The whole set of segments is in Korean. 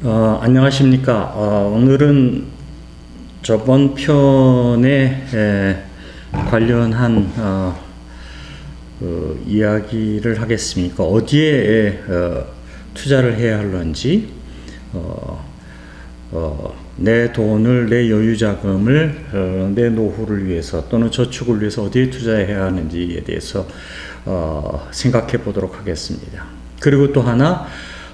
안녕하십니까. 오늘은 저번 편에 관련한 이야기를 하겠습니다. 어디에 투자를 해야 하는지, 내 돈을, 내 여유 자금을 내 노후를 위해서 또는 저축을 위해서 어디에 투자해야 하는지에 대해서 생각해 보도록 하겠습니다. 그리고 또 하나,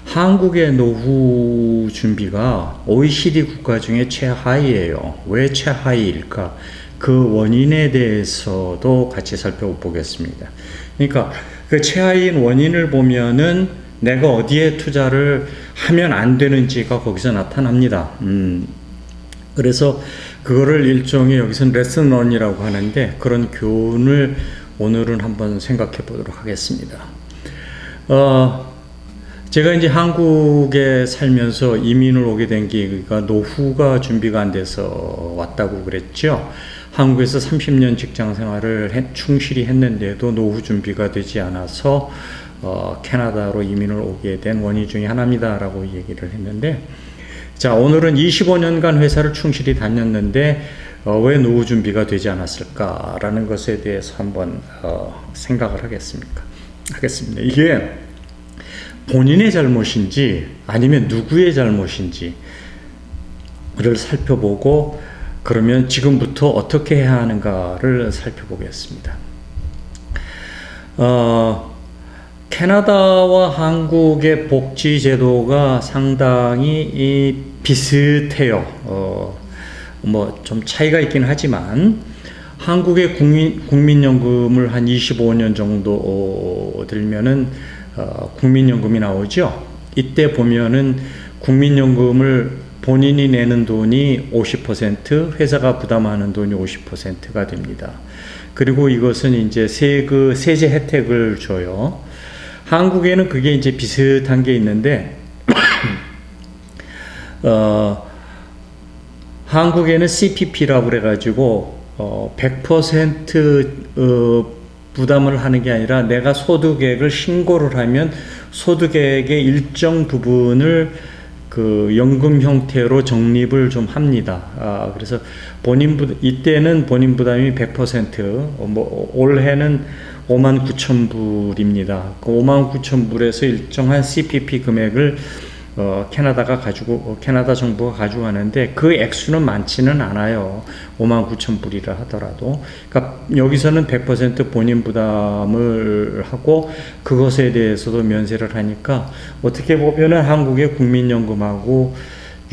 한국의 노후 준비가 OECD 국가 중에 최하위예요. 왜 최하위일까? 그 원인에 대해서도 같이 살펴보겠습니다. 그러니까 그 최하위인 원인을 보면은 내가 어디에 투자를 하면 안 되는지가 거기서 나타납니다. 그래서 그거를 일종의 여기서는 레슨런이라고 하는데, 그런 교훈을 오늘은 한번 생각해 보도록 하겠습니다. 제가 이제 한국에 살면서 이민을 오게 된 계기가 노후가 준비가 안 돼서 왔다고 그랬죠. 한국에서 30년 직장 생활을 충실히 했는데도 노후 준비가 되지 않아서 캐나다로 이민을 오게 된 원인 중에 하나입니다라고 얘기를 했는데, 자, 오늘은 25년간 회사를 충실히 다녔는데 왜 노후 준비가 되지 않았을까라는 것에 대해서 한번 생각을 하겠습니다. 이게 본인의 잘못인지 아니면 누구의 잘못인지를 살펴보고, 그러면 지금부터 어떻게 해야 하는가를 살펴보겠습니다. 캐나다와 한국의 복지 제도가 상당히 비슷해요. 뭐 좀 차이가 있긴 하지만 한국의 국민연금을 한 25년 정도 들면은 국민연금이 나오죠. 이때 보면은 국민연금을 본인이 내는 돈이 50%, 회사가 부담하는 돈이 50%가 됩니다. 그리고 이것은 이제 세제 혜택을 줘요. 한국에는 그게 이제 비슷한 게 있는데, 한국에는 CPP라고 그래가지고 100% 부담을 하는 게 아니라 내가 소득액을 신고를 하면 소득액의 일정 부분을 그 연금 형태로 적립을 좀 합니다. 그래서 이때는 본인 부담이 100%, 뭐 올해는 59,000불입니다. 그 59,000불에서 일정한 CPP 금액을 캐나다 정부가 가져가는데, 그 액수는 많지는 않아요. 59,000불이라 하더라도. 그러니까 여기서는 100% 본인 부담을 하고 그것에 대해서도 면세를 하니까 어떻게 보면은 한국의 국민연금하고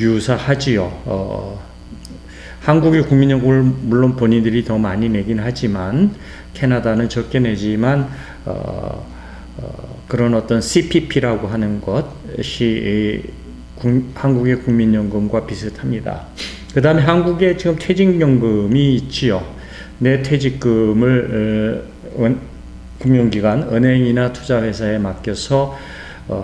유사하지요. 한국의 국민연금을 물론 본인들이 더 많이 내긴 하지만 캐나다는 적게 내지만 그런 어떤 CPP라고 하는 것이 한국의 국민연금과 비슷합니다. 그 다음에 한국에 지금 퇴직연금이 있지요. 내 퇴직금을 금융기관, 은행이나 투자회사에 맡겨서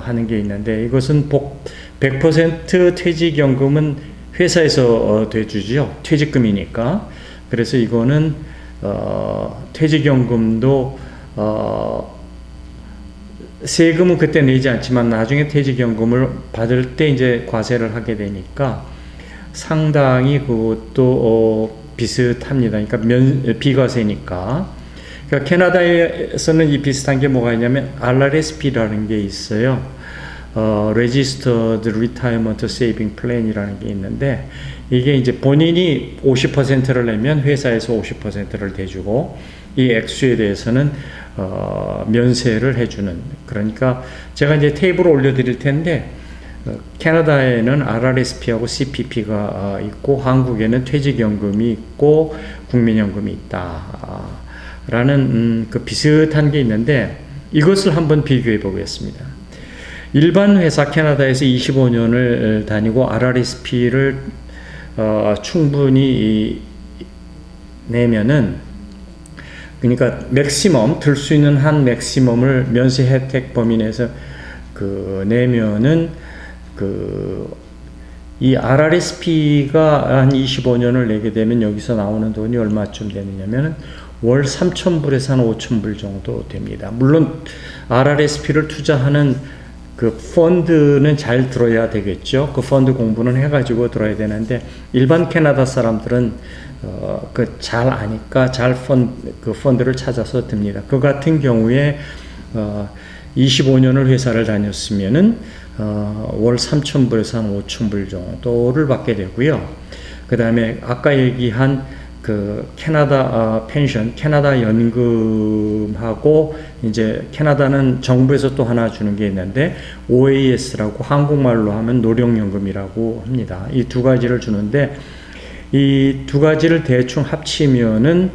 하는 게 있는데, 이것은 100% 퇴직연금은 회사에서 대주죠. 퇴직금이니까. 그래서 이거는 퇴직연금도 세금은 그때 내지 않지만 나중에 퇴직연금을 받을 때 이제 과세를 하게 되니까 상당히 그것도 비슷합니다. 그러니까 비과세니까. 그러니까 캐나다에서는 이 비슷한 게 뭐가 있냐면 RRSP라는 게 있어요. Registered Retirement Saving Plan이라는 게 있는데, 이게 이제 본인이 50%를 내면 회사에서 50%를 대주고, 이 액수에 대해서는 면세를 해주는. 그러니까 제가 이제 테이블을 올려드릴 텐데, 캐나다에는 RRSP하고 CPP가 있고 한국에는 퇴직연금이 있고 국민연금이 있다 라는 그 비슷한 게 있는데, 이것을 한번 비교해 보겠습니다. 일반 회사, 캐나다에서 25년을 다니고 RRSP를 충분히 내면은, 그러니까 맥시멈, 들 수 있는 한 맥시멈을 면세 혜택 범위 내에서 내면은 이 RRSP가 한 25년을 내게 되면 여기서 나오는 돈이 얼마쯤 되느냐면 월 3,000불에서 한 5,000불 정도 됩니다. 물론 RRSP를 투자하는 그 펀드는 잘 들어야 되겠죠. 그 펀드 공부는 해가지고 들어야 되는데 일반 캐나다 사람들은 그 잘 아니까 그 펀드를 찾아서 듭니다. 그 같은 경우에 25년을 회사를 다녔으면은 월 3,000불에서 한 5,000불 정도를 받게 되고요. 그 다음에 아까 얘기한 그 캐나다 펜션, 캐나다 연금하고 이제 캐나다는 정부에서 또 하나 주는 게 있는데 OAS라고 한국말로 하면 노령연금이라고 합니다. 이 두 가지를 주는데 이 두 가지를 대충 합치면은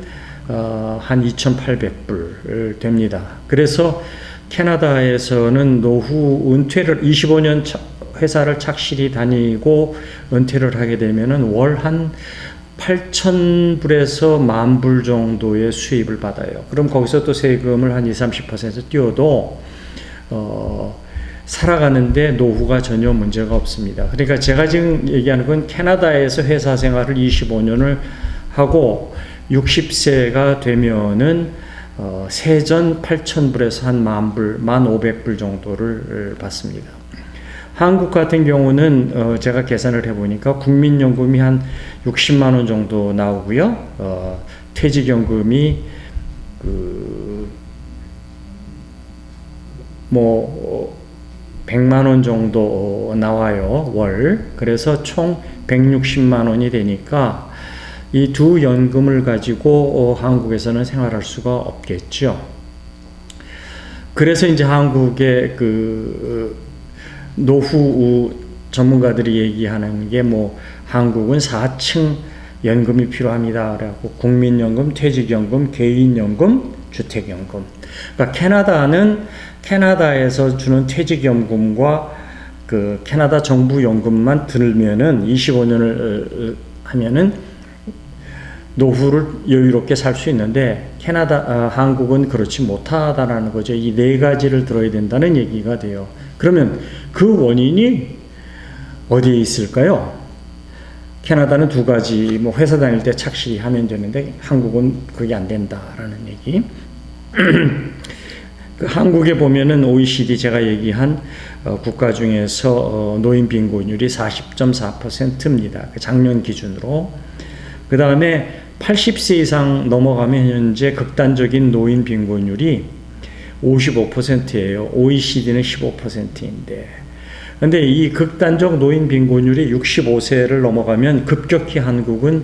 한 2,800불 됩니다. 그래서 캐나다에서는 노후 은퇴를 25년 회사를 착실히 다니고 은퇴를 하게 되면은 월 한 8,000불에서 10,000불 정도의 수입을 받아요. 그럼 거기서 또 세금을 한 20-30% 띄워도 살아가는데 노후가 전혀 문제가 없습니다. 그러니까 제가 지금 얘기하는 건 캐나다에서 회사 생활을 25년을 하고 60세가 되면은 세전 8,000불에서 한 10,000불, 1,500불 정도를 받습니다. 한국 같은 경우는 제가 계산을 해보니까 국민연금이 한 60만 원 정도 나오고요. 퇴직연금이 100만 원 정도 나와요, 월. 그래서 총 160만 원이 되니까 이 두 연금을 가지고 한국에서는 생활할 수가 없겠죠. 그래서 이제 한국의 노후 전문가들이 얘기하는 게 한국은 4층 연금이 필요합니다. 그래갖고 국민연금, 퇴직연금, 개인연금, 주택연금. 그러니까 캐나다는 캐나다에서 주는 퇴직연금과 그 캐나다 정부 연금만 들면은 25년을 하면은 노후를 여유롭게 살 수 있는데 한국은 그렇지 못하다라는 거죠. 이 네 가지를 들어야 된다는 얘기가 돼요. 그러면 그 원인이 어디에 있을까요? 캐나다는 두 가지, 회사 다닐 때 착실히 하면 되는데 한국은 그게 안 된다라는 얘기. 그 한국에 보면은 OECD 제가 얘기한 국가 중에서 노인 빈곤율이 40.4%입니다. 작년 기준으로. 그 다음에 80세 이상 넘어가면 현재 극단적인 노인 빈곤율이 55%예요. OECD는 15%인데. 근데 이 극단적 노인 빈곤율이 65세를 넘어가면 급격히 한국은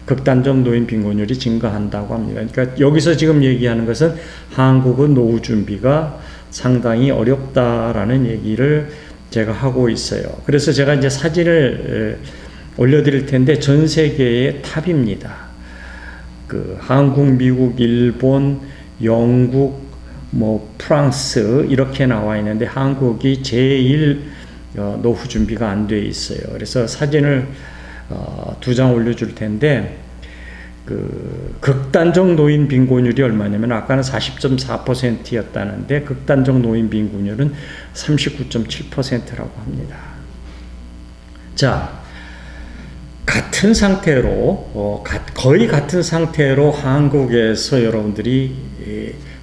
극단적 노인 빈곤율이 증가한다고 합니다. 그러니까 여기서 지금 얘기하는 것은 한국은 노후 준비가 상당히 어렵다라는 얘기를 제가 하고 있어요. 그래서 제가 이제 사진을 올려드릴 텐데 전 세계의 탑입니다. 한국, 미국, 일본, 영국, 프랑스 이렇게 나와 있는데 한국이 제일 노후 준비가 안 돼 있어요. 그래서 사진을 2장 올려줄 텐데 극단적 노인 빈곤율이 얼마냐면 아까는 40.4%였다는데 극단적 노인 빈곤율은 39.7%라고 합니다. 자, 같은 상태로 거의 같은 상태로 한국에서 여러분들이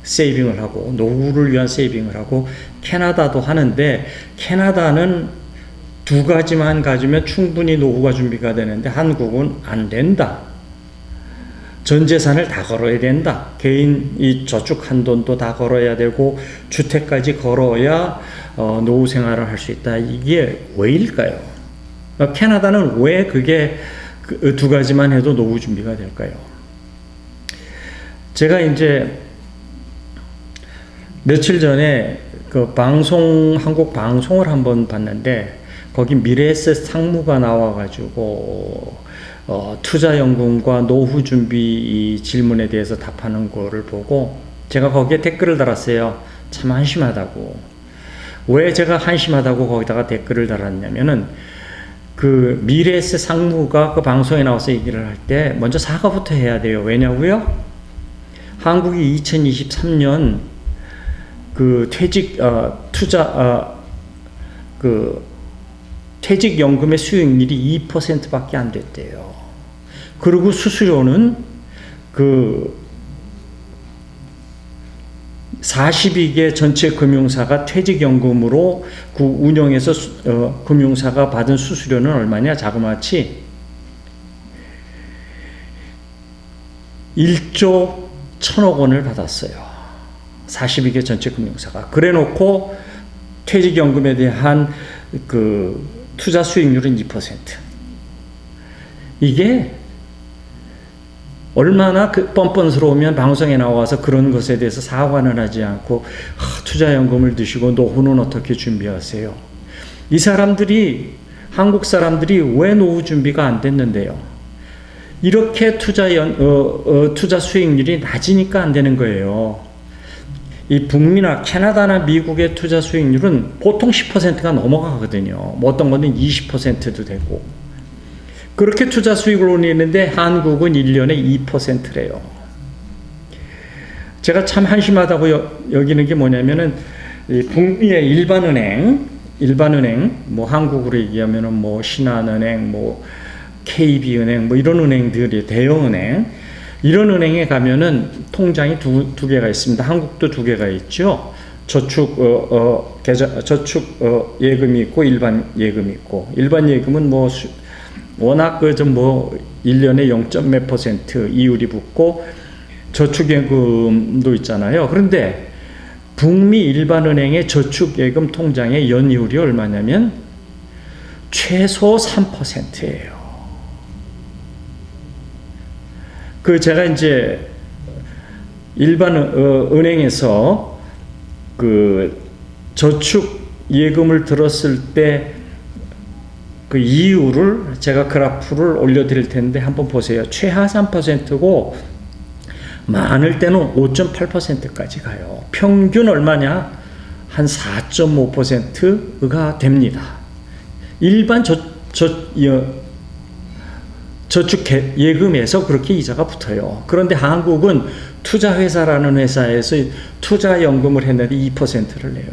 세이빙을 하고 노후를 위한 세이빙을 하고 캐나다도 하는데 캐나다는 두 가지만 가지면 충분히 노후가 준비가 되는데 한국은 안 된다. 전 재산을 다 걸어야 된다. 개인이 저축한 돈도 다 걸어야 되고 주택까지 걸어야 노후 생활을 할 수 있다. 이게 왜일까요? 캐나다는 왜 그게 그 두 가지만 해도 노후 준비가 될까요? 제가 이제 며칠 전에 한국 방송을 한번 봤는데 거기 미래에셋 상무가 나와가지고 투자연금과 노후 준비 질문에 대해서 답하는 거를 보고 제가 거기에 댓글을 달았어요. 참 한심하다고. 왜 제가 한심하다고 거기다가 댓글을 달았냐면은 미래에셋 상무가 그 방송에 나와서 얘기를 할 때 먼저 사과부터 해야 돼요. 왜냐고요? 한국이 2023년 퇴직연금의 수익률이 2%밖에 안 됐대요. 그리고 수수료는 42개 전체 금융사가 퇴직연금으로 그 운영해서 금융사가 받은 수수료는 얼마냐? 자그마치 1조 1천억 원을 받았어요. 42개 전체 금융사가. 그래 놓고 퇴직연금에 대한 그 투자 수익률은 2%. 이게 얼마나 뻔뻔스러우면 방송에 나와서 그런 것에 대해서 사과는 하지 않고 투자연금을 드시고 노후는 어떻게 준비하세요? 이 사람들이, 한국 사람들이 왜 노후 준비가 안 됐는데요? 이렇게 투자 수익률이 낮으니까 안 되는 거예요. 이 북미나 캐나다나 미국의 투자 수익률은 보통 10%가 넘어가거든요. 뭐 어떤 거는 20%도 되고. 그렇게 투자 수익을 올리는데 한국은 1년에 2%래요. 제가 참 한심하다고 여기는 게 뭐냐면은 북미의 일반은행, 뭐 한국으로 얘기하면은 뭐 신한은행, 뭐 KB은행, 뭐 이런 은행들이 대형은행, 이런 은행에 가면은 통장이 두 개가 있습니다. 한국도 두 개가 있죠. 저축 예금이 있고 일반 예금이 있고, 일반 예금은 뭐 워낙 1년에 0. 몇 % 이율이 붙고 저축예금도 있잖아요. 그런데 북미 일반은행의 저축예금 통장의 연이율이 얼마냐면 최소 3%예요. 제가 이제 일반 은행에서 저축 예금을 들었을 때 그 이유를 제가 그래프를 올려드릴 텐데 한번 보세요. 최하 3%고 많을 때는 5.8%까지 가요. 평균 얼마냐? 한 4.5%가 됩니다. 일반 저축 예금에서 그렇게 이자가 붙어요. 그런데 한국은 투자회사라는 회사에서 투자연금을 했는데 2%를 내요.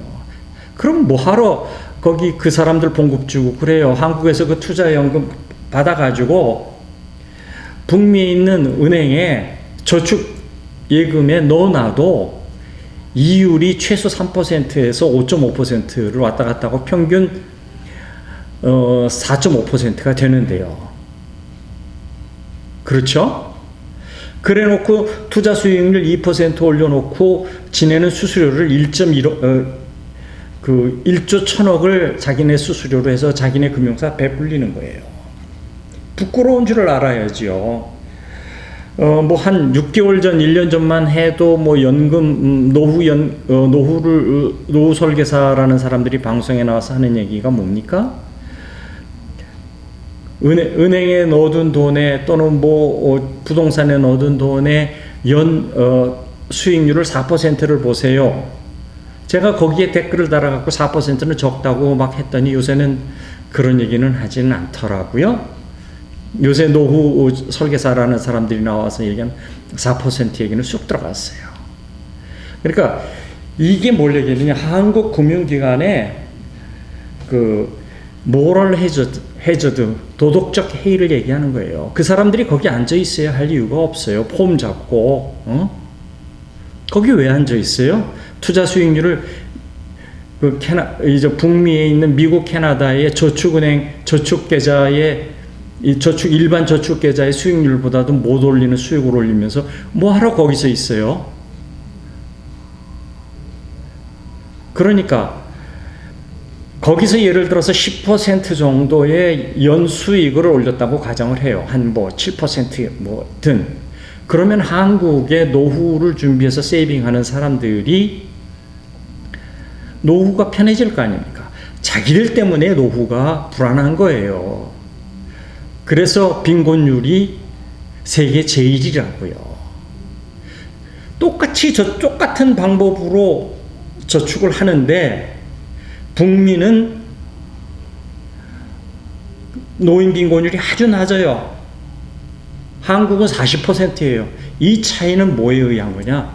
그럼 뭐하러 거기 그 사람들 봉급 주고 그래요. 한국에서 그 투자연금 받아가지고 북미에 있는 은행에 저축예금에 넣어놔도 이율이 최소 3%에서 5.5%를 왔다 갔다 하고 평균 4.5%가 되는데요. 그렇죠? 그래 놓고 투자 수익률 2% 올려놓고 지내는 수수료를 1조 1천억을 자기네 수수료로 해서 자기네 금융사 배불리는 거예요. 부끄러운 줄을 알아야지요. 뭐 한 6개월 전, 1년 전만 해도 뭐 연금, 노후 설계사라는 사람들이 방송에 나와서 하는 얘기가 뭡니까? 은행에 넣어둔 돈에 또는 뭐 부동산에 넣어둔 돈에 수익률을 4%를 보세요. 제가 거기에 댓글을 달아갖고 4%는 적다고 막 했더니 요새는 그런 얘기는 하지는 않더라고요. 요새 노후 설계사라는 사람들이 나와서 얘기하면 4% 얘기는 쑥 들어갔어요. 그러니까 이게 뭘 얘기하느냐, 한국 금융기관에 모럴 해저드, 도덕적 해이를 얘기하는 거예요. 그 사람들이 거기 앉아 있어야 할 이유가 없어요. 폼 잡고, 거기 왜 앉아 있어요? 투자 수익률을 이제 북미에 있는 미국, 캐나다의 저축은행 저축계좌의 일반 저축계좌의 수익률보다도 못 올리는 수익을 올리면서 뭐하러 거기서 있어요? 그러니까 거기서 예를 들어서 10% 정도의 연수익을 올렸다고 가정을 해요. 한 7% 든. 그러면 한국의 노후를 준비해서 세이빙하는 사람들이 노후가 편해질 거 아닙니까? 자기들 때문에 노후가 불안한 거예요. 그래서 빈곤율이 세계 제일이라고요. 똑같이 똑같은 방법으로 저축을 하는데 북미는 노인 빈곤율이 아주 낮아요. 한국은 40%예요. 이 차이는 뭐에 의한 거냐?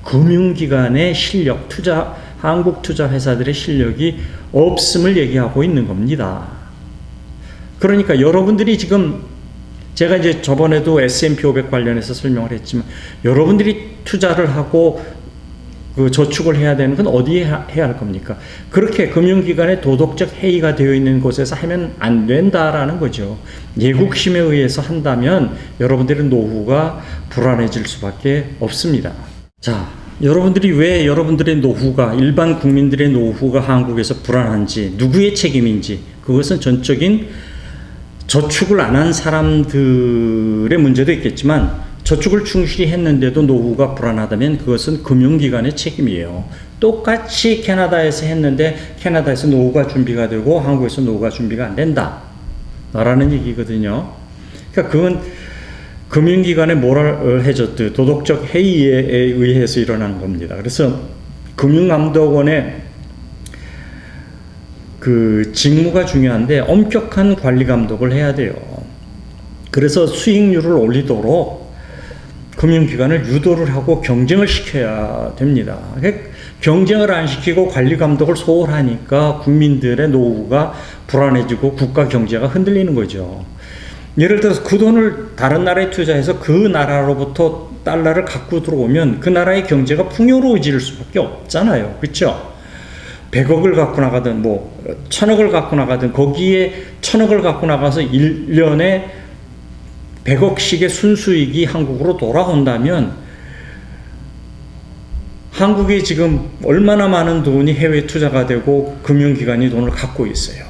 금융기관의 실력, 한국 투자회사들의 실력이 없음을 얘기하고 있는 겁니다. 그러니까 여러분들이 지금, 제가 이제 저번에도 S&P 500 관련해서 설명을 했지만, 여러분들이 투자를 하고 그 저축을 해야 되는 건 어디에 해야 할 겁니까? 그렇게 금융기관의 도덕적 해이가 되어 있는 곳에서 하면 안 된다라는 거죠. 예국심에 의해서 한다면 여러분들의 노후가 불안해질 수밖에 없습니다. 자, 여러분들이 왜 여러분들의 노후가, 일반 국민들의 노후가 한국에서 불안한지, 누구의 책임인지, 그것은 전적인 저축을 안 한 사람들의 문제도 있겠지만, 저축을 충실히 했는데도 노후가 불안하다면 그것은 금융기관의 책임이에요. 똑같이 캐나다에서 했는데 캐나다에서 노후가 준비가 되고 한국에서 노후가 준비가 안 된다 라는 얘기거든요. 그러니까 그건 금융기관의 모럴 해저드, 도덕적 해이에 의해서 일어나는 겁니다. 그래서 금융감독원의 그 직무가 중요한데 엄격한 관리 감독을 해야 돼요. 그래서 수익률을 올리도록 금융기관을 유도를 하고 경쟁을 시켜야 됩니다. 경쟁을 안 시키고 관리 감독을 소홀하니까 국민들의 노후가 불안해지고 국가 경제가 흔들리는 거죠. 예를 들어서 그 돈을 다른 나라에 투자해서 그 나라로부터 달러를 갖고 들어오면 그 나라의 경제가 풍요로워질 수밖에 없잖아요. 그렇죠? 100억을 갖고 나가든 1000억을 갖고 나가든 거기에 1000억을 갖고 나가서 1년에 100억씩의 순수익이 한국으로 돌아온다면 한국에 지금 얼마나 많은 돈이 해외 투자가 되고 금융기관이 돈을 갖고 있어요.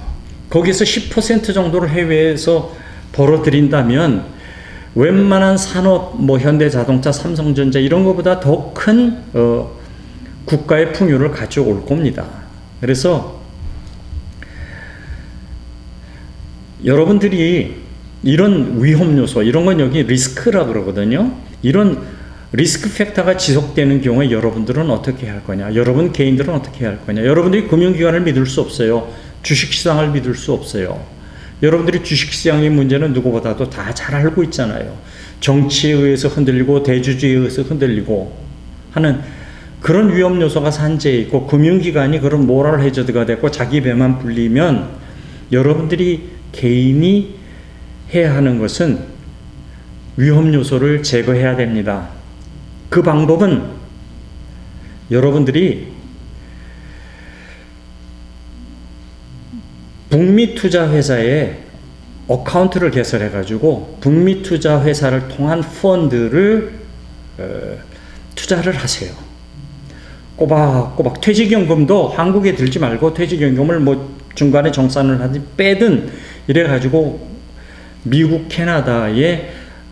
거기서 10% 정도를 해외에서 벌어들인다면 웬만한 산업, 현대자동차, 삼성전자 이런 것보다 더 큰 국가의 풍요를 가져올 겁니다. 그래서 여러분들이 이런 위험 요소, 이런 건 여기 리스크라 그러거든요. 이런 리스크 팩터가 지속되는 경우에 여러분들은 어떻게 할 거냐? 여러분 개인들은 어떻게 할 거냐? 여러분들이 금융기관을 믿을 수 없어요. 주식시장을 믿을 수 없어요. 여러분들이 주식시장의 문제는 누구보다도 다 잘 알고 있잖아요. 정치에 의해서 흔들리고 대주주에 의해서 흔들리고 하는 그런 위험 요소가 산재해 있고 금융기관이 그런 모럴 해저드가 됐고 자기 배만 불리면 여러분들이 개인이 해야 하는 것은 위험 요소를 제거해야 됩니다. 그 방법은 여러분들이 북미 투자 회사에 어카운트를 개설해 가지고 북미 투자 회사를 통한 펀드를 투자를 하세요. 꼬박꼬박 퇴직연금도 한국에 들지 말고 퇴직연금을 중간에 정산을 하든 빼든 이래 가지고 미국, 캐나다의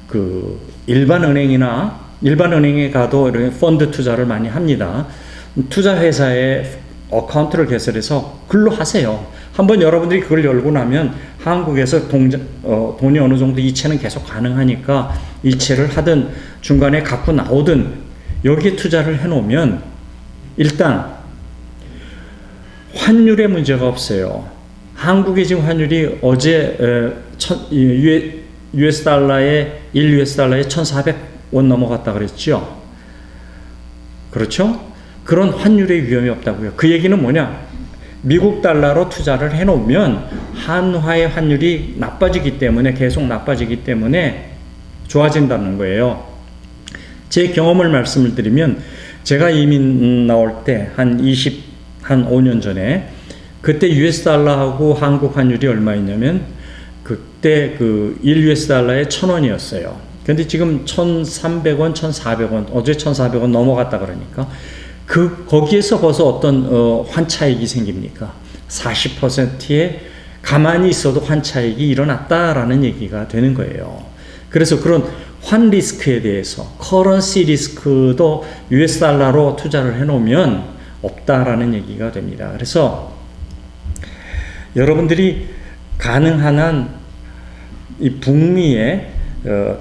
그 일반 은행에 가도 이런 펀드 투자를 많이 합니다. 투자 회사에 어카운트를 개설해서 글로 하세요. 한번 여러분들이 그걸 열고 나면 한국에서 돈이 어느 정도 이체는 계속 가능하니까 이체를 하든 중간에 갖고 나오든 여기에 투자를 해놓으면 일단 환율에 문제가 없어요. 한국의 지금 환율이 어제 US 달러에 1 US 달러에 1,400원 넘어갔다 그랬죠. 그렇죠? 그런 환율의 위험이 없다고요. 그 얘기는 뭐냐? 미국 달러로 투자를 해놓으면 한화의 환율이 나빠지기 때문에 계속 나빠지기 때문에 좋아진다는 거예요. 제 경험을 말씀을 드리면 제가 이민 나올 때 한 5년 전에 그때 US 달러하고 한국 환율이 얼마였냐면 그때 그 1 US 달러에 1,000원이었어요. 근데 지금 1,300원, 1,400원, 어제 1,400원 넘어갔다 그러니까 거기에서 벌써 어떤 환차익이 생깁니까? 40%의 가만히 있어도 환차익이 일어났다라는 얘기가 되는 거예요. 그래서 그런 환 리스크에 대해서 커런시 리스크도 US 달러로 투자를 해놓으면 없다라는 얘기가 됩니다. 그래서 여러분들이 가능한 한 이 북미의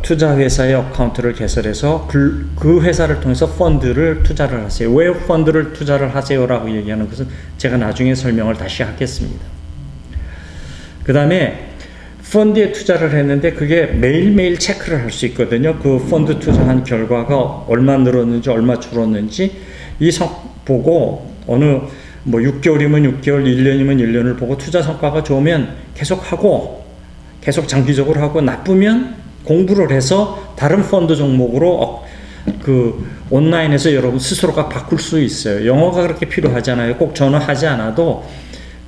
투자 회사의 어카운트를 개설해서 그 회사를 통해서 펀드를 투자를 하세요. 왜 펀드를 투자를 하세요라고 얘기하는 것은 제가 나중에 설명을 다시 하겠습니다. 그 다음에 펀드에 투자를 했는데 그게 매일매일 체크를 할 수 있거든요. 그 펀드 투자한 결과가 얼마 늘었는지 얼마 줄었는지 보고 어느 6개월이면 6개월, 1년이면 1년을 보고 투자 성과가 좋으면 계속하고 계속 장기적으로 하고 나쁘면 공부를 해서 다른 펀드 종목으로 그 온라인에서 여러분 스스로가 바꿀 수 있어요. 영어가 그렇게 필요하잖아요. 꼭 전화하지 않아도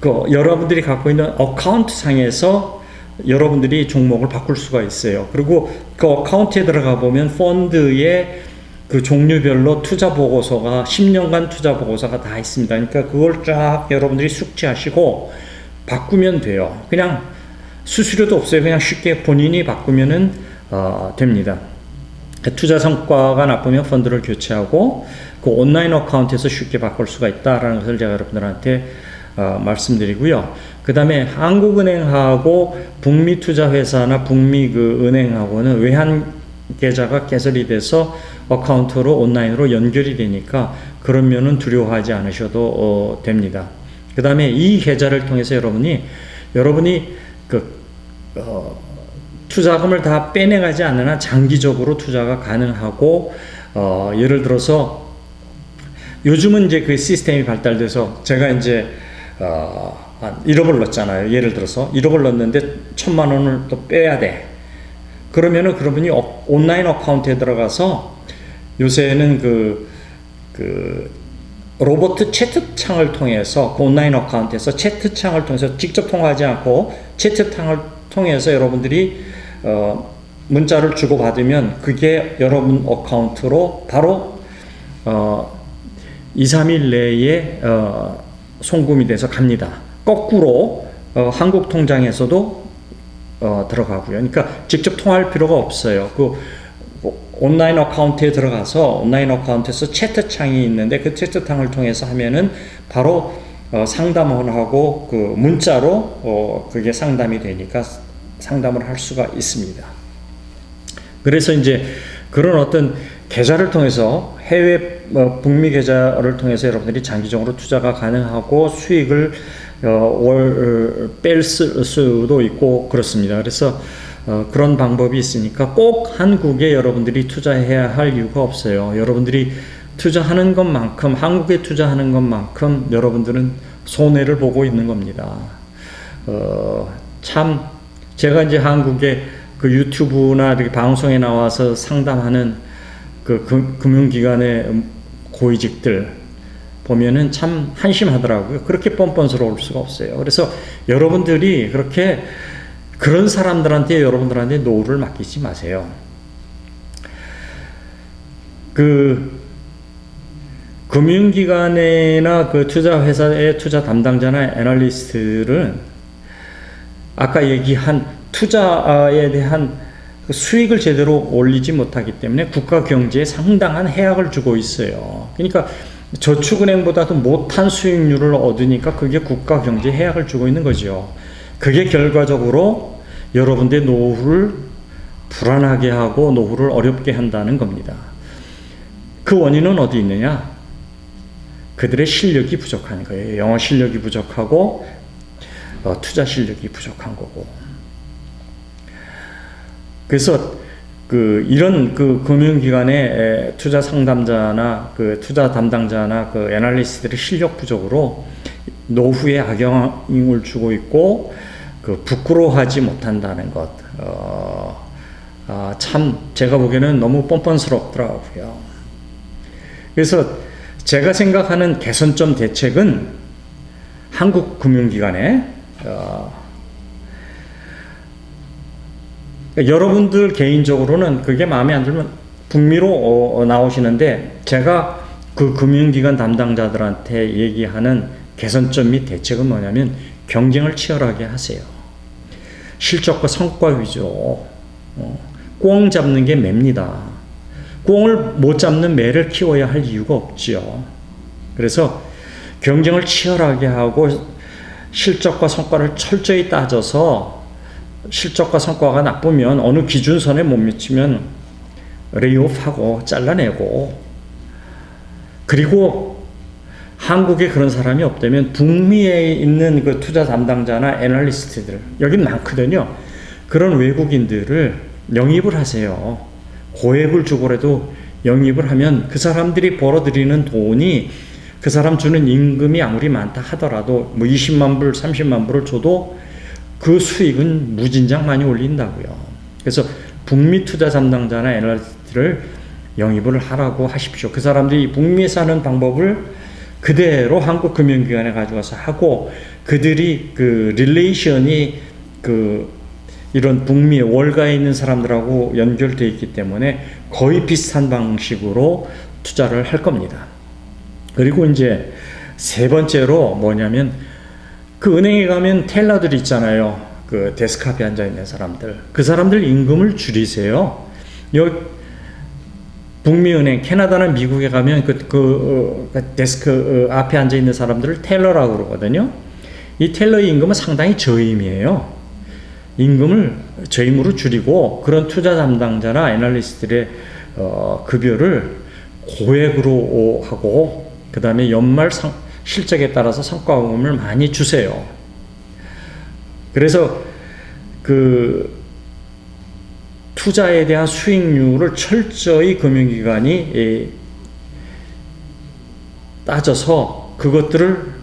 그 여러분들이 갖고 있는 어카운트 상에서 여러분들이 종목을 바꿀 수가 있어요. 그리고 그 어카운트에 들어가 보면 펀드의 그 종류별로 투자 보고서가 10년간 투자 보고서가 다 있습니다. 그러니까 그걸 쫙 여러분들이 숙지하시고 바꾸면 돼요. 그냥 수수료도 없어요. 그냥 쉽게 본인이 바꾸면은 됩니다. 투자 성과가 나쁘면 펀드를 교체하고 그 온라인 어카운트에서 쉽게 바꿀 수가 있다라는 것을 제가 여러분들한테 말씀드리고요. 그 다음에 한국은행하고 북미 투자회사나 북미 그 은행하고는 외환 계좌가 개설이 돼서 어카운트로 온라인으로 연결이 되니까 그러면은 두려워하지 않으셔도 됩니다. 그 다음에 이 계좌를 통해서 여러분이 투자금을 다 빼내가지 않는 한 장기적으로 투자가 가능하고 예를 들어서 요즘은 이제 그 시스템이 발달돼서 제가 이제 1억을 넣었잖아요. 예를 들어서 1억을 넣었는데 1,000만 원을 또 빼야 돼. 그러면은 그분이 온라인 어카운트에 들어가서 요새는 그 로봇 채팅창을 통해서 그 온라인 어카운트에서 채팅창을 통해서 직접 통화하지 않고 채팅창을 통해서 여러분들이 문자를 주고받으면 그게 여러분 어카운트로 바로 2, 3일 내에 송금이 돼서 갑니다. 거꾸로 한국 통장에서도 들어가고요. 그러니까 직접 통화할 필요가 없어요. 그 온라인 어카운트에 들어가서 온라인 어카운트에서 채팅창이 있는데 그 채팅창을 통해서 하면은 바로 상담을 하고 그 문자로 그게 상담이 되니까 상담을 할 수가 있습니다. 그래서 이제 그런 어떤 계좌를 통해서 해외 북미 계좌를 통해서 여러분들이 장기적으로 투자가 가능하고 수익을 뺄 수도 있고 그렇습니다. 그래서 그런 방법이 있으니까 꼭 한국에 여러분들이 투자해야 할 이유가 없어요. 여러분들이 투자하는 것만큼 한국에 투자하는 것만큼 여러분들은 손해를 보고 있는 겁니다. 참 제가 이제 한국에 그 유튜브나 이렇게 방송에 나와서 상담하는 그 금융기관의 고위직들 보면은 참 한심하더라고요. 그렇게 뻔뻔스러울 수가 없어요. 그래서 여러분들이 그렇게 그런 사람들한테 여러분들한테 노후를 맡기지 마세요. 그 금융기관이나 그 투자회사의 투자 담당자나 애널리스트들은 아까 얘기한 투자에 대한 수익을 제대로 올리지 못하기 때문에 국가 경제에 상당한 해악을 주고 있어요. 그러니까 저축은행보다도 못한 수익률을 얻으니까 그게 국가 경제에 해악을 주고 있는 거죠. 그게 결과적으로 여러분들의 노후를 불안하게 하고 노후를 어렵게 한다는 겁니다. 그 원인은 어디 있느냐? 그들의 실력이 부족한 거예요. 영어 실력이 부족하고 투자 실력이 부족한 거고. 그래서 이런 금융기관의 투자 상담자나 투자 담당자나 애널리스트들의 실력 부족으로 노후에 악영향을 주고 있고 부끄러워하지 못한다는 것. 참 제가 보기에는 너무 뻔뻔스럽더라고요. 그래서 제가 생각하는 개선점 대책은 한국 금융기관에 여러분들 개인적으로는 그게 마음에 안 들면 북미로 나오시는데 제가 그 금융기관 담당자들한테 얘기하는 개선점 및 대책은 뭐냐면 경쟁을 치열하게 하세요. 실적과 성과 위주로 꽁 잡는 게 매입니다. 꽁을 못 잡는 매를 키워야 할 이유가 없지요. 그래서 경쟁을 치열하게 하고 실적과 성과를 철저히 따져서 실적과 성과가 나쁘면 어느 기준선에 못 미치면 레이오프하고 잘라내고, 그리고 한국에 그런 사람이 없다면 북미에 있는 그 투자 담당자나 애널리스트들, 여긴 많거든요. 그런 외국인들을 영입을 하세요. 고액을 주고라도 영입을 하면 그 사람들이 벌어들이는 돈이 그 사람 주는 임금이 아무리 많다 하더라도 뭐 20만 불, 30만 불을 줘도 그 수익은 무진장 많이 올린다고요. 그래서 북미 투자 담당자나 애널리스트를 영입을 하라고 하십시오. 그 사람들이 북미에 사는 방법을 그대로 한국 금융기관에 가져가서 하고, 그들이 그 릴레이션이 이런 북미에 월가에 있는 사람들하고 연결되어 있기 때문에 거의 비슷한 방식으로 투자를 할 겁니다. 그리고 이제 세 번째로 뭐냐면, 그 은행에 가면 텔러들 있잖아요. 그 데스크 앞에 앉아 있는 사람들. 그 사람들 임금을 줄이세요. 여기 북미은행, 캐나다나 미국에 가면 데스크 앞에 앉아 있는 사람들을 텔러라고 그러거든요. 이 텔러의 임금은 상당히 저임이에요. 임금을 저임으로 줄이고, 그런 투자 담당자나 애널리스트들의 급여를 고액으로 하고, 그 다음에 연말 실적에 따라서 성과금을 많이 주세요. 그래서 투자에 대한 수익률을 철저히 금융기관이 따져서 그것들을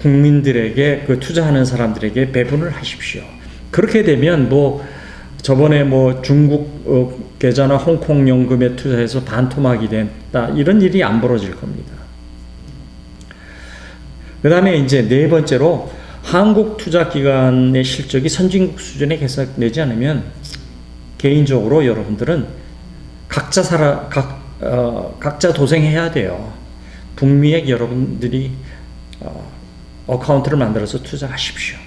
국민들에게, 투자하는 사람들에게 배분을 하십시오. 그렇게 되면 저번에 중국 계좌나 홍콩 연금에 투자해서 반토막이 됐다, 이런 일이 안 벌어질 겁니다. 그 다음에 이제 네 번째로, 한국 투자기관의 실적이 선진국 수준에 개선되지 않으면 개인적으로 여러분들은 각자 도생해야 돼요. 북미에 여러분들이 어카운트를 만들어서 투자하십시오.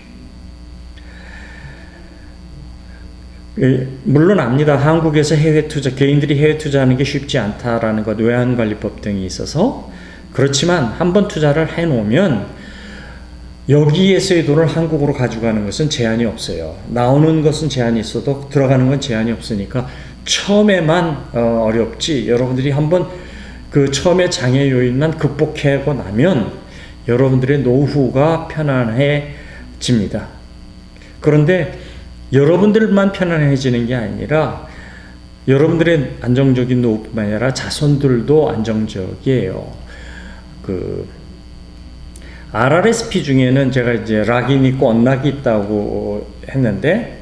물론 압니다. 한국에서 개인들이 해외 투자하는 게 쉽지 않다라는 것, 외환관리법 등이 있어서. 그렇지만 한번 투자를 해놓으면 여기에서의 돈을 한국으로 가져가는 것은 제한이 없어요. 나오는 것은 제한이 있어도 들어가는 건 제한이 없으니까 처음에만 어렵지, 여러분들이 한번 처음에 장애 요인만 극복하고 나면 여러분들의 노후가 편안해집니다. 그런데 여러분들만 편안해지는 게 아니라 여러분들의 안정적인 노후뿐만 아니라 자손들도 안정적이에요. RRSP 중에는 제가 이제 락인이 있고 언락이 있다고 했는데,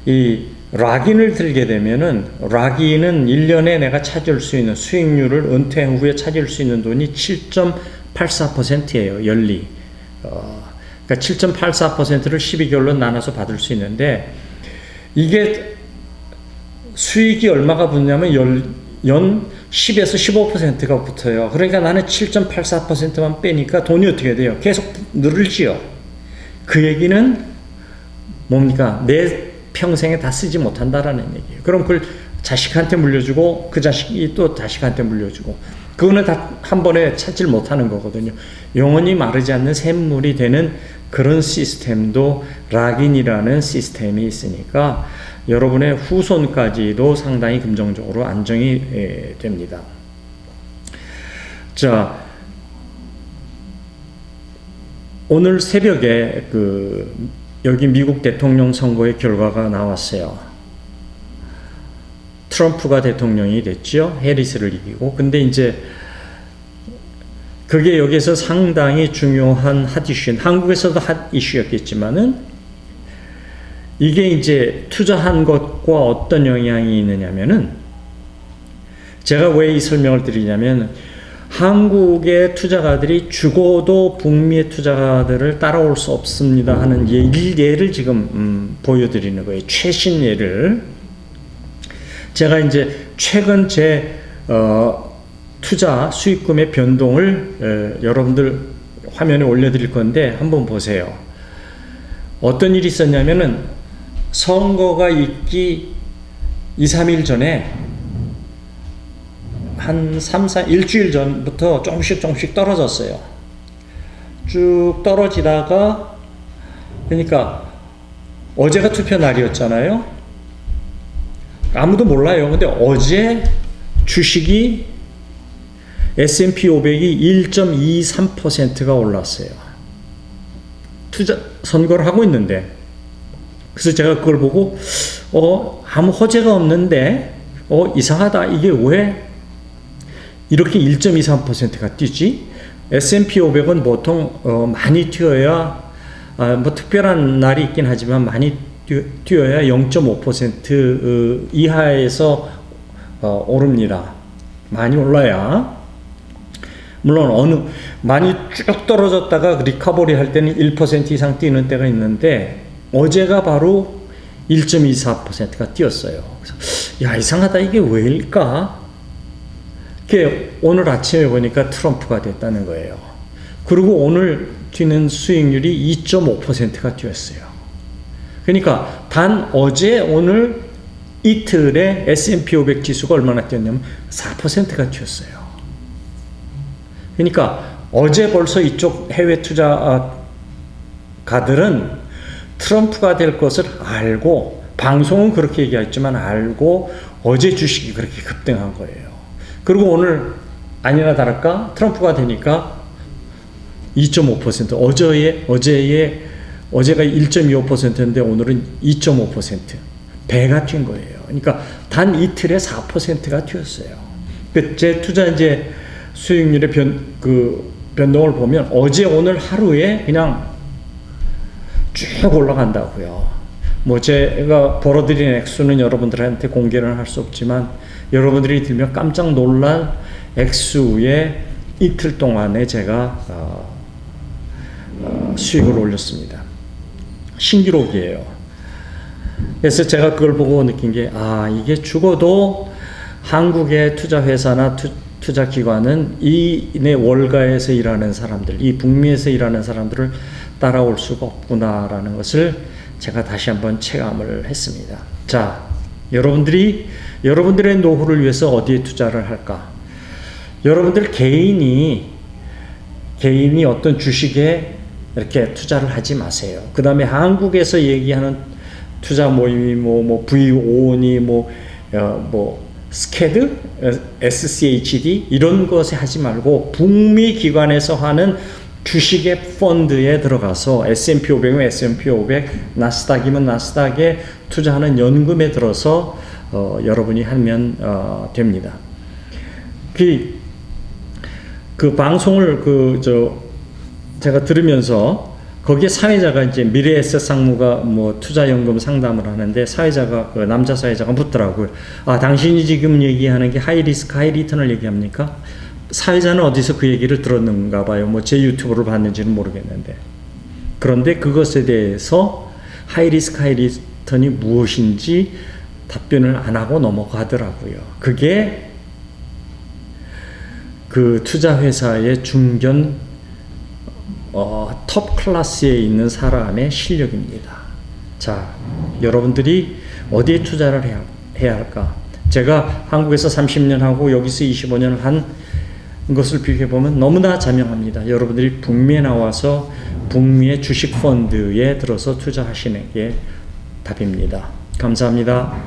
이 락인을 들게 되면은, 락인은 1년에 내가 찾을 수 있는 수익률을 은퇴 후에 찾을 수 있는 돈이 7.84%예요, 연리. 그러니까 7.84%를 12개월로 나눠서 받을 수 있는데, 이게 수익이 얼마가 붙냐면 연 10에서 15%가 붙어요. 그러니까 나는 7.84%만 빼니까 돈이 어떻게 돼요? 계속 늘지요. 그 얘기는 뭡니까? 내 평생에 다 쓰지 못한다라는 얘기예요. 그럼 그걸 자식한테 물려주고, 그 자식이 또 자식한테 물려주고, 그거는 다 한 번에 찾질 못하는 거거든요. 영원히 마르지 않는 샘물이 되는 그런 시스템도 락인이라는 시스템이 있으니까 여러분의 후손까지도 상당히 긍정적으로 안정이 됩니다. 자, 오늘 새벽에 여기 미국 대통령 선거의 결과가 나왔어요. 트럼프가 대통령이 됐죠. 해리스를 이기고. 근데 이제 그게 여기서 상당히 중요한 핫 이슈, 한국에서도 핫 이슈였겠지만은, 이게 이제 투자한 것과 어떤 영향이 있느냐면은, 제가 왜 이 설명을 드리냐면, 한국의 투자가들이 죽어도 북미의 투자가들을 따라올 수 없습니다 하는 예를 지금 보여드리는 거예요. 최신 예를. 제가 이제 최근 제 투자 수익금의 변동을 여러분들 화면에 올려드릴 건데 한번 보세요. 어떤 일이 있었냐면은, 선거가 있기 2, 3일 전에 한 3, 4, 일주일 전부터 조금씩 떨어졌어요. 쭉 떨어지다가, 그러니까 어제가 투표 날이었잖아요. 아무도 몰라요. 근데 어제 주식이 S&P 500이 1.23%가 올랐어요. 선거를 하고 있는데. 그래서 제가 그걸 보고 아무 호재가 없는데 이상하다. 이게 왜 이렇게 1.23%가 뛰지? S&P 500은 보통 많이 뛰어야 특별한 날이 있긴 하지만 많이 뛰어야 0.5% 이하에서 오릅니다. 많이 올라야. 물론 많이 쭉 떨어졌다가 리커버리 할 때는 1% 이상 뛰는 때가 있는데 어제가 바로 1.24%가 뛰었어요. 그래서 야, 이상하다. 이게 왜일까? 그게 오늘 아침에 보니까 트럼프가 됐다는 거예요. 그리고 오늘 뛰는 수익률이 2.5%가 뛰었어요. 그러니까 단 어제 오늘 이틀에 S&P 500 지수가 얼마나 뛰었냐면 4%가 뛰었어요. 그러니까 어제 벌써 이쪽 해외 투자가들은 트럼프가 될 것을 알고, 방송은 그렇게 얘기했지만 알고 어제 주식이 그렇게 급등한 거예요. 그리고 오늘 아니나 다를까 트럼프가 되니까 2.5%, 어제가 1.25%인데 오늘은 2.5%, 배가 뛴 거예요. 그러니까 단 이틀에 4%가 튀었어요. 제 투자 이제 수익률의 변동을 보면 어제 오늘 하루에 그냥 쭉 올라간다고요. 뭐 제가 벌어들인 액수는 여러분들한테 공개를 할 수 없지만 여러분들이 들면 깜짝 놀랄 액수의 이틀 동안에 제가 수익을 올렸습니다. 신기록이에요. 그래서 제가 그걸 보고 느낀 게, 이게 죽어도 한국의 투자회사나 투자기관은 이 월가에서 일하는 사람들, 이 북미에서 일하는 사람들을 따라올 수가 없구나라는 것을 제가 다시 한번 체감을 했습니다. 자, 여러분들의 노후를 위해서 어디에 투자를 할까? 여러분들 개인이 어떤 주식에 이렇게 투자를 하지 마세요. 그 다음에 한국에서 얘기하는 투자 모임이 뭐 V5니 스캐드, SCHD 이런 것에 하지 말고 북미 기관에서 하는 주식의 펀드에 들어가서 S&P 500이면 S&P 500, 나스닥이면 나스닥에 투자하는 연금에 들어서 여러분이 하면 됩니다. 그 방송을 제가 들으면서 거기에 사회자가 이제 미래에셋 상무가 투자연금 상담을 하는데 남자 사회자가 묻더라고요. 당신이 지금 얘기하는 게 하이리스크 하이리턴을 얘기합니까? 사회자는 어디서 그 얘기를 들었는가 봐요. 제 유튜브를 봤는지는 모르겠는데. 그런데 그것에 대해서 하이리스크 하이리턴이 무엇인지 답변을 안 하고 넘어가더라고요. 그게 그 투자회사의 중견 톱 클래스에 있는 사람의 실력입니다. 자, 여러분들이 어디에 투자를 해야 할까? 제가 한국에서 30년 하고 여기서 25년을 한 것을 비교해보면 너무나 자명합니다. 여러분들이 북미에 나와서 북미의 주식 펀드에 들어서 투자하시는 게 답입니다. 감사합니다.